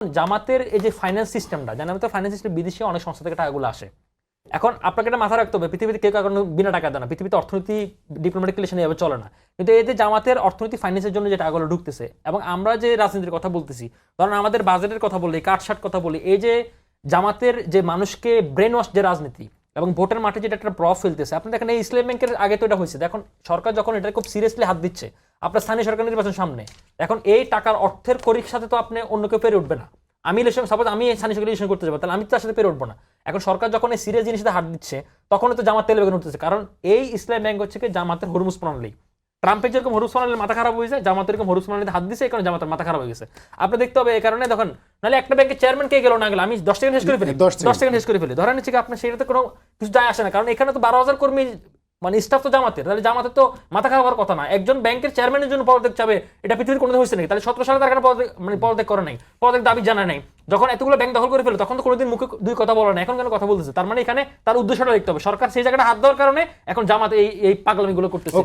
জামাতের এই যে ফাইন্যান্স সিস্টেমটা, জানাতে ফাইন্যান্স সিস্টেম বিদেশি অনেক সংস্থা থেকে টাকাগুলো আসে। এখন আপনাকে এটা মাথা রাখতে হবে, পৃথিবীতে কেউ কারণ বিনা টাকা দেয় না, পৃথিবীতে অর্থনীতি ডিপ্লোম্যাটিক রিলেশন এভাবে চলে না। কিন্তু এই যে জামাতের অর্থনীতি ফাইন্যান্সের জন্য যে টাকাগুলো ঢুকতেছে, এবং আমরা যে রাজনীতির কথা বলতেছি, ধরেন আমাদের বাজেটের কথা বলি, কাটসাট কথা বলি, এই যে জামাতের যে মানুষকে ব্রেন ওয়াশ যে রাজনীতি এবং ভোটের মাঠে যেটা একটা প্রভাব ফেলতেছে, আপনি দেখেন এই ইসলাম ব্যাংকের আগে তো এটা হয়েছে। এখন সরকার যখন এটা খুব সিরিয়াসলি হাত দিচ্ছে, আপনার স্থানীয় সরকার নির্বাচন সামনে, এখন এই টাকার অর্থের করির সাথে তো আপনি অন্য কেউ পেরে উঠবে না। আমি ইলেকশন, সাপোজ আমি স্থানীয় সরকার ইলেকশন করতে যাবো, তাহলে আমি তার সাথে পেরে উঠবো না। এখন সরকার যখন এই সিরিয়াস জিনিসটা হাত দিচ্ছে, তখন তো জামাত তেলে বেগুন উঠতেছে, কারণ এই ইসলাম ব্যাংক হচ্ছে কি জামাতের হরমুজ প্রণালী। ট্রাম্পের যেরকম হরমুজ প্রণালীর মাথা খারাপ হয়েছে, জামাতের এরকম হরমুজ প্রণালীতে হাত দিচ্ছে, এই কারণে জামাতের মাথা খারাপ হয়ে গেছে। আপনি দেখতে হবে এই কারণে, দেখুন নাহলে একটা ব্যাংকের চেয়ারম্যান কে গেল না গেল, আমি 10 সেকেন্ড শেষ করে ফেলি, 10 সেকেন্ড শেষ করে ফেলি, ধরেন হচ্ছে কি আপনার সেটাতে কোনো কিছু যায় আসে না, কারণ এখানে তো 12,000 কর্মী মানে স্টাফ তো জামাতের, তাহলে জামাতের তো মাথা খারাপ হওয়ার কথা না। একজন ব্যাংকের চেয়ারম্যানের জন্য পদত্যাগ চাবে, এটা পৃথিবীর কোনোদিন হয়েছে নাকি? তাহলে 17 সালে তার পদত্যাগ করে নাই, পদত্যাগ দাবি জানা নাই। যখন এতগুলো ব্যাংক দখল করে ফেলে, তখন তো কোনোদিন মুখে দুই কথা বলে না, এখন কেন কথা বলতেছে? তার মানে এখানে তার উদ্দেশ্যটা দেখতে হবে, সরকার সেই জায়গাটা হাত দেওয়ার কারণে এখন জামাত এই পাগলামিগুলো করতেছে।